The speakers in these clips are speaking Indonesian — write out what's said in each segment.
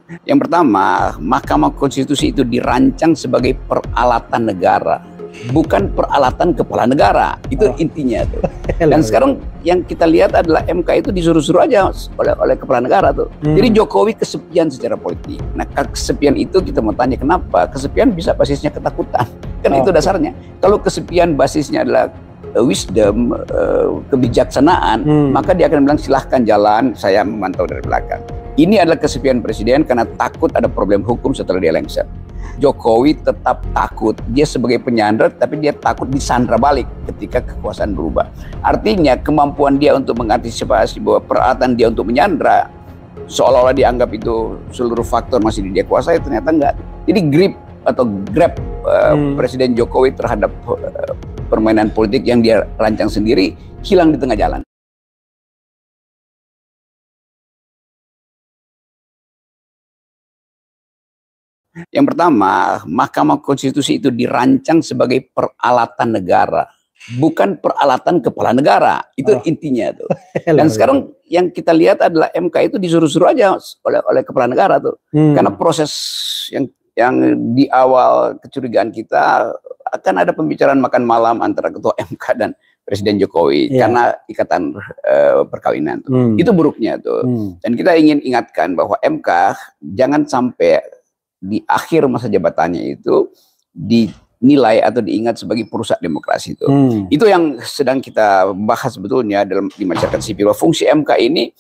Yang pertama, Mahkamah Konstitusi itu dirancang sebagai peralatan negara, bukan peralatan kepala negara. Itu intinya tuh. Dan sekarang yang kita lihat adalah MK itu disuruh-suruh aja oleh kepala negara tuh. Jadi Jokowi kesepian secara politik. Nah, kesepian itu kita mau tanya kenapa? Kesepian bisa basisnya ketakutan. Kan itu dasarnya. Kalau kesepian basisnya adalah wisdom, kebijaksanaan, maka dia akan bilang silahkan jalan, saya memantau dari belakang. Ini adalah kesepian presiden karena takut ada problem hukum setelah dia lengser. Jokowi tetap takut, dia sebagai penyandra tapi dia takut disandra balik ketika kekuasaan berubah. Artinya kemampuan dia untuk mengantisipasi bahwa peralatan dia untuk menyandra seolah-olah dianggap itu seluruh faktor masih di dia kuasai, ternyata enggak. Jadi grab Presiden Jokowi terhadap permainan politik yang dia rancang sendiri hilang di tengah jalan. Yang pertama, Mahkamah Konstitusi itu dirancang sebagai peralatan negara, bukan peralatan kepala negara. Itu intinya tuh. Dan sekarang yang kita lihat adalah MK itu disuruh-suruh aja oleh kepala negara tuh. Karena proses yang di awal kecurigaan kita akan ada pembicaraan makan malam antara ketua MK dan Presiden Jokowi karena ikatan perkawinan tuh. Itu buruknya tuh. Dan kita ingin ingatkan bahwa MK jangan sampai di akhir masa jabatannya itu dinilai atau diingat sebagai perusak demokrasi itu. Itu yang sedang kita bahas sebetulnya di masyarakat sipil. Fungsi MK ini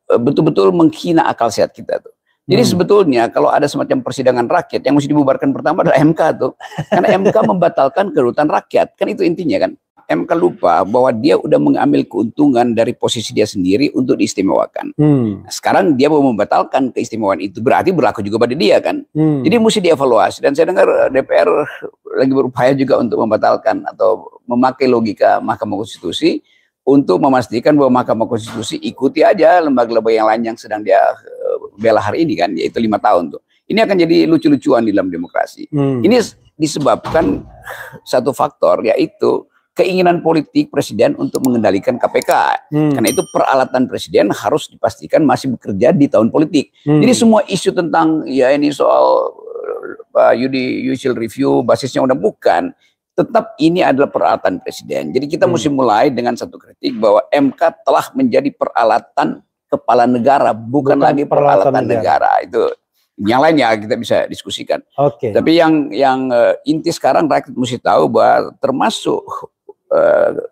betul-betul menghina akal sehat kita tuh. Jadi sebetulnya kalau ada semacam persidangan rakyat yang mesti dibubarkan pertama adalah MK tuh. Karena MK membatalkan kedaulatan rakyat. Kan itu intinya kan. MK lupa bahwa dia udah mengambil keuntungan dari posisi dia sendiri untuk diistimewakan. Nah, sekarang dia mau membatalkan keistimewaan itu, berarti berlaku juga pada dia kan. Jadi mesti dievaluasi. Dan saya dengar DPR lagi berupaya juga untuk membatalkan atau memakai logika Mahkamah Konstitusi untuk memastikan bahwa Mahkamah Konstitusi ikuti aja lembaga-lembaga yang lain yang sedang dia bela hari ini kan, yaitu 5 tahun tuh. Ini akan jadi lucu-lucuan di dalam demokrasi. Ini disebabkan satu faktor, yaitu keinginan politik presiden untuk mengendalikan KPK. Karena itu peralatan presiden harus dipastikan masih bekerja di tahun politik. Jadi semua isu tentang ya ini soal judicial review basisnya udah bukan. Tetap ini adalah peralatan presiden. Jadi kita mesti mulai dengan satu kritik bahwa MK telah menjadi peralatan kepala negara, bukan lagi peralatan negara. Itu yang lainnya kita bisa diskusikan. Tapi yang inti sekarang rakyat mesti tahu bahwa termasuk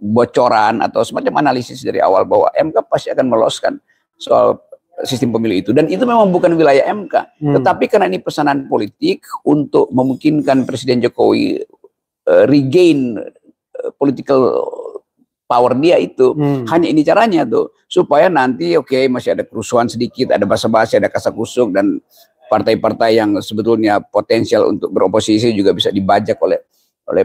bocoran atau semacam analisis dari awal bahwa MK pasti akan meloloskan soal sistem pemilu itu, dan itu memang bukan wilayah MK, tetapi karena ini pesanan politik untuk memungkinkan Presiden Jokowi regain political power dia itu, hanya ini caranya tuh, supaya nanti masih ada kerusuhan sedikit, ada basa-basi, ada kasak-kusuk, dan partai-partai yang sebetulnya potensial untuk beroposisi juga bisa dibajak oleh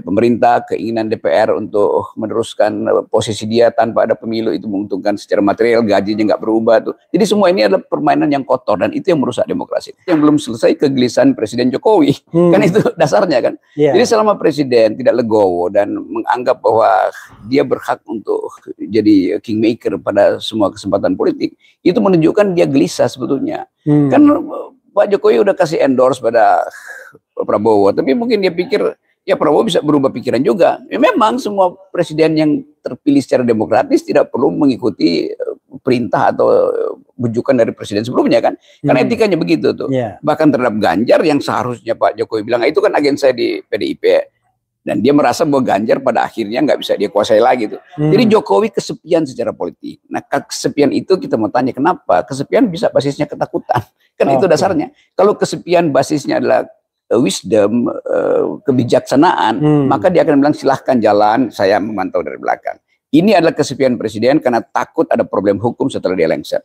pemerintah. Keinginan DPR untuk meneruskan posisi dia tanpa ada pemilu itu menguntungkan secara material, gajinya nggak berubah tuh. Jadi semua ini adalah permainan yang kotor dan itu yang merusak demokrasi. Yang belum selesai kegelisahan Presiden Jokowi, kan itu dasarnya kan. Jadi selama Presiden tidak legowo dan menganggap bahwa dia berhak untuk jadi kingmaker pada semua kesempatan politik, itu menunjukkan dia gelisah sebetulnya. Kan Pak Jokowi udah kasih endorse pada Prabowo, tapi mungkin dia pikir ya Prabowo bisa berubah pikiran juga. Ya, memang semua presiden yang terpilih secara demokratis tidak perlu mengikuti perintah atau bujukan dari presiden sebelumnya kan. Karena etikanya begitu tuh. Bahkan terhadap Ganjar yang seharusnya Pak Jokowi bilang, itu kan agen saya di PDIP. Dan dia merasa bahwa Ganjar pada akhirnya nggak bisa dia kuasai lagi tuh. Jadi Jokowi kesepian secara politik. Nah, kesepian itu kita mau tanya kenapa? Kesepian bisa basisnya ketakutan. Kan itu dasarnya. Kalau kesepian basisnya adalah wisdom, kebijaksanaan, maka dia akan bilang silahkan jalan, saya memantau dari belakang. Ini adalah kesepian presiden karena takut ada problem hukum setelah dia lengser.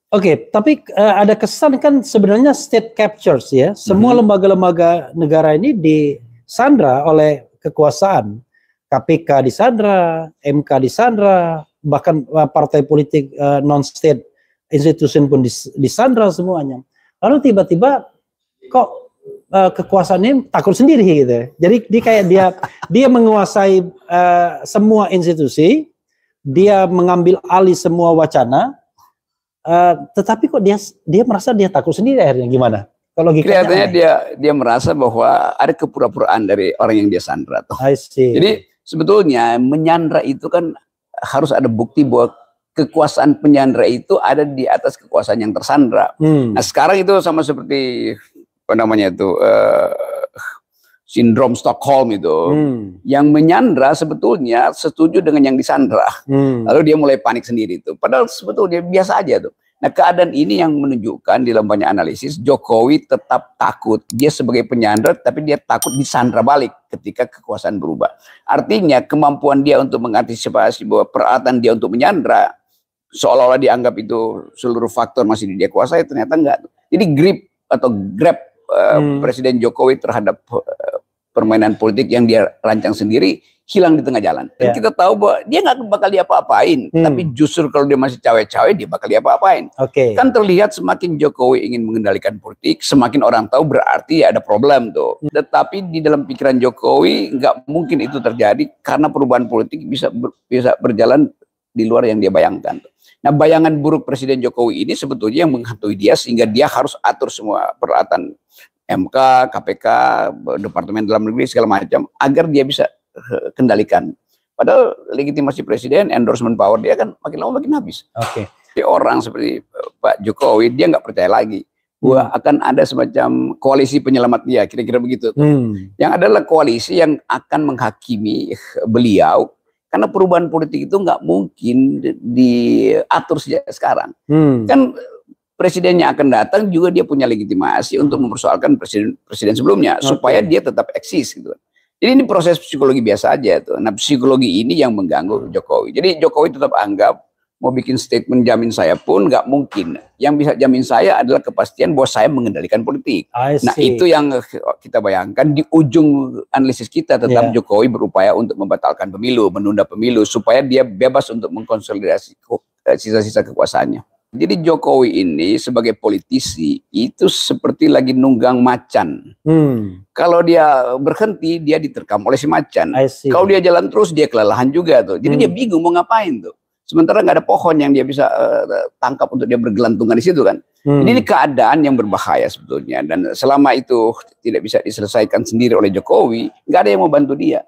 Tapi ada kesan kan sebenarnya state captures ya, semua lembaga-lembaga negara ini disandra oleh kekuasaan. KPK disandra, MK disandra, bahkan partai politik non-state institution pun disandra semuanya. Lalu tiba-tiba kok kekuasaannya takut sendiri gitu. Jadi dia menguasai semua institusi, dia mengambil alih semua wacana, tetapi kok dia merasa dia takut sendiri akhirnya gimana? Kalau kelihatannya dia merasa bahwa ada kepura-puraan dari orang yang dia sandra. I see. Jadi sebetulnya menyandra itu kan harus ada bukti bahwa kekuasaan penyandra itu ada di atas kekuasaan yang tersandra. Nah sekarang itu sama seperti apa namanya itu sindrom Stockholm itu, yang menyandra sebetulnya setuju dengan yang disandra, lalu dia mulai panik sendiri itu. Padahal sebetulnya biasa aja tuh. Nah keadaan ini yang menunjukkan di dalam banyak analisis Jokowi tetap takut. Dia sebagai penyandra tapi dia takut disandra balik ketika kekuasaan berubah. Artinya kemampuan dia untuk mengantisipasi bahwa peralatan dia untuk menyandra seolah-olah dianggap itu seluruh faktor masih dia kuasai, ternyata enggak. Jadi grab Presiden Jokowi terhadap permainan politik yang dia rancang sendiri hilang di tengah jalan. Dan kita tahu bahwa dia nggak bakal diapa-apain, tapi justru kalau dia masih cawe-cawe dia bakal diapa-apain. Kan terlihat semakin Jokowi ingin mengendalikan politik, semakin orang tahu berarti ada problem tuh. Tetapi di dalam pikiran Jokowi nggak mungkin itu terjadi karena perubahan politik bisa berjalan di luar yang dia bayangkan. Nah bayangan buruk Presiden Jokowi ini sebetulnya yang menghantui dia sehingga dia harus atur semua peralatan MK, KPK, Departemen Dalam Negeri segala macam agar dia bisa kendalikan. Padahal legitimasi presiden, endorsement power dia kan makin lama makin habis. Jadi orang seperti Pak Jokowi dia nggak percaya lagi bahwa akan ada semacam koalisi penyelamat dia, kira-kira begitu. Yang adalah koalisi yang akan menghakimi beliau karena perubahan politik itu nggak mungkin diatur sejak sekarang. Kan presidennya akan datang juga dia punya legitimasi untuk mempersoalkan presiden sebelumnya supaya dia tetap eksis gitu. Jadi ini proses psikologi biasa aja tuh. Nah psikologi ini yang mengganggu Jokowi. Jadi Jokowi tetap anggap mau bikin statement jamin saya pun nggak mungkin. Yang bisa jamin saya adalah kepastian bahwa saya mengendalikan politik. Nah itu yang kita bayangkan di ujung analisis kita tetap Jokowi berupaya untuk membatalkan pemilu, menunda pemilu supaya dia bebas untuk mengkonsolidasi sisa-sisa kekuasaannya. Jadi Jokowi ini sebagai politisi itu seperti lagi nunggang macan. Kalau dia berhenti dia diterkam oleh si macan. Kalau dia jalan terus dia kelelahan juga tuh. Jadi dia bingung mau ngapain tuh. Sementara nggak ada pohon yang dia bisa tangkap untuk dia bergelantungan di situ kan. Jadi ini keadaan yang berbahaya sebetulnya. Dan selama itu tidak bisa diselesaikan sendiri oleh Jokowi, nggak ada yang mau bantu dia.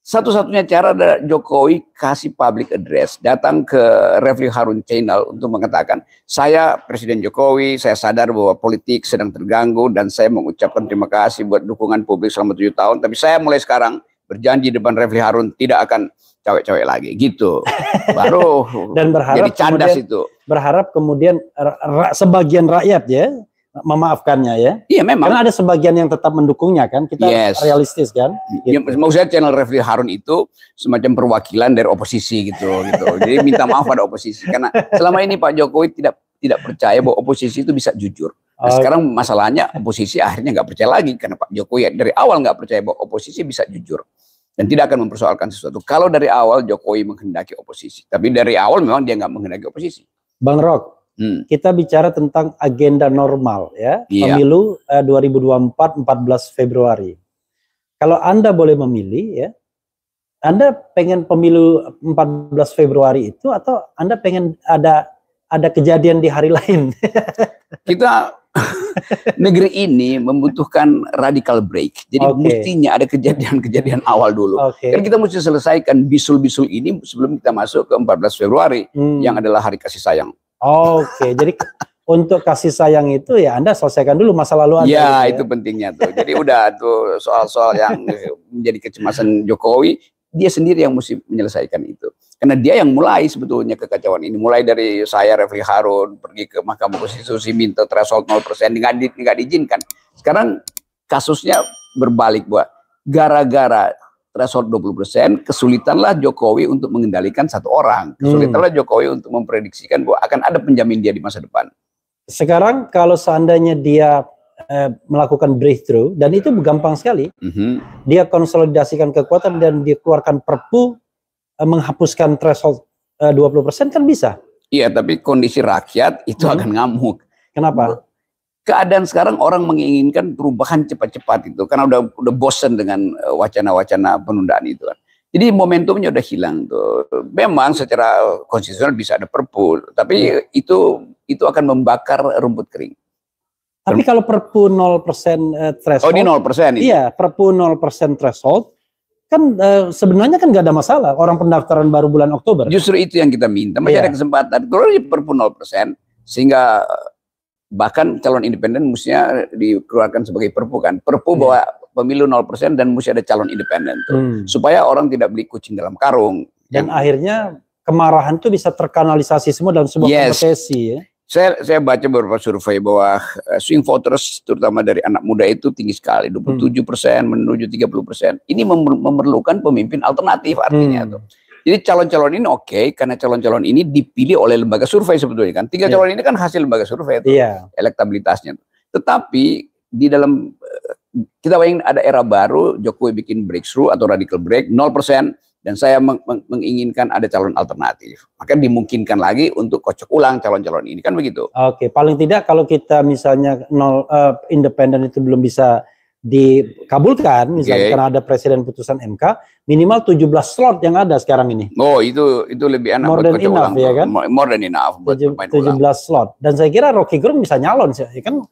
Satu-satunya cara adalah Jokowi kasih public address, datang ke Refli Harun Channel untuk mengatakan, saya Presiden Jokowi, saya sadar bahwa politik sedang terganggu dan saya mengucapkan terima kasih buat dukungan publik selama 7 tahun, tapi saya mulai sekarang berjanji depan Refli Harun tidak akan cawe-cawe lagi, gitu. Baru dan berharap jadi candas itu. Berharap kemudian sebagian rakyat ya memaafkannya ya. Iya memang. Karena ada sebagian yang tetap mendukungnya kan. Kita realistis kan. Gitu. Ya, maksudnya channel Refli Harun itu semacam perwakilan dari oposisi gitu. Jadi minta maaf pada oposisi karena selama ini Pak Jokowi tidak percaya bahwa oposisi itu bisa jujur. Nah, sekarang masalahnya oposisi akhirnya nggak percaya lagi karena Pak Jokowi dari awal nggak percaya bahwa oposisi bisa jujur dan tidak akan mempersoalkan sesuatu. Kalau dari awal Jokowi menghendaki oposisi, tapi dari awal memang dia nggak menghendaki oposisi. Bang Rok. Kita bicara tentang agenda normal ya, pemilu 2024 14 Februari. Kalau Anda boleh memilih ya, Anda pengen pemilu 14 Februari itu atau Anda pengen ada kejadian di hari lain? Kita negeri ini membutuhkan radical break. Jadi mestinya ada kejadian-kejadian awal dulu. Kan kita mesti selesaikan bisul-bisul ini sebelum kita masuk ke 14 Februari yang adalah hari kasih sayang. Jadi untuk kasih sayang itu ya Anda selesaikan dulu masa lalu Anda. Ya, itu pentingnya tuh. Jadi udah tuh soal-soal yang menjadi kecemasan Jokowi, dia sendiri yang mesti menyelesaikan itu. Karena dia yang mulai sebetulnya kekacauan ini. Mulai dari saya Refli Harun pergi ke Mahkamah Konstitusi minta threshold 0% nggak diizinkan. Sekarang kasusnya berbalik, buat gara-gara threshold 20%, kesulitanlah Jokowi untuk mengendalikan satu orang. Kesulitanlah Jokowi untuk memprediksikan bahwa akan ada penjamin dia di masa depan. Sekarang kalau seandainya dia melakukan breakthrough, dan itu gampang sekali, dia konsolidasikan kekuatan dan dia keluarkan perpu menghapuskan threshold 20% kan bisa. Iya, tapi kondisi rakyat itu akan ngamuk. Kenapa? Keadaan sekarang orang menginginkan perubahan cepat-cepat itu karena udah bosan dengan wacana-wacana penundaan itu kan. Jadi momentumnya udah hilang tuh. Memang secara konstitusional bisa ada perpu, tapi itu akan membakar rumput kering. Tapi kalau perpu 0% threshold. Oh, di 0% ini. Iya, perpu 0% threshold kan sebenarnya kan nggak ada masalah orang pendaftaran baru bulan Oktober. Justru itu yang kita minta, masih ada kesempatan. Kalau di perpu 0% sehingga bahkan calon independen mestinya dikeluarkan sebagai perpu kan. Perpu bahwa pemilu 0% dan mesti ada calon independen tuh. Supaya orang tidak beli kucing dalam karung. Dan akhirnya kemarahan itu bisa terkanalisasi semua dalam sebuah kompetisi ya. Saya baca beberapa survei bahwa swing voters terutama dari anak muda itu tinggi sekali, 27% menuju 30%. Ini memerlukan pemimpin alternatif artinya tuh. Jadi calon-calon ini oke, karena calon-calon ini dipilih oleh lembaga survei sebetulnya kan. 3 calon ini kan hasil lembaga survei tuh, elektabilitasnya. Tetapi di dalam kita bayangin ada era baru, Jokowi bikin breakthrough atau radical break 0%. Dan saya menginginkan ada calon alternatif. Maka dimungkinkan lagi untuk kocok ulang calon-calon ini. Kan begitu. Oke, paling tidak kalau kita misalnya independen itu belum bisa dikabulkan, misalnya karena ada presiden putusan MK, minimal 17 slot yang ada sekarang ini. Oh, itu lebih enak buat kocok ulang. Ya kan? More than enough buat 17 slot. Dan saya kira Rocky Gerung bisa nyalon, ya kan?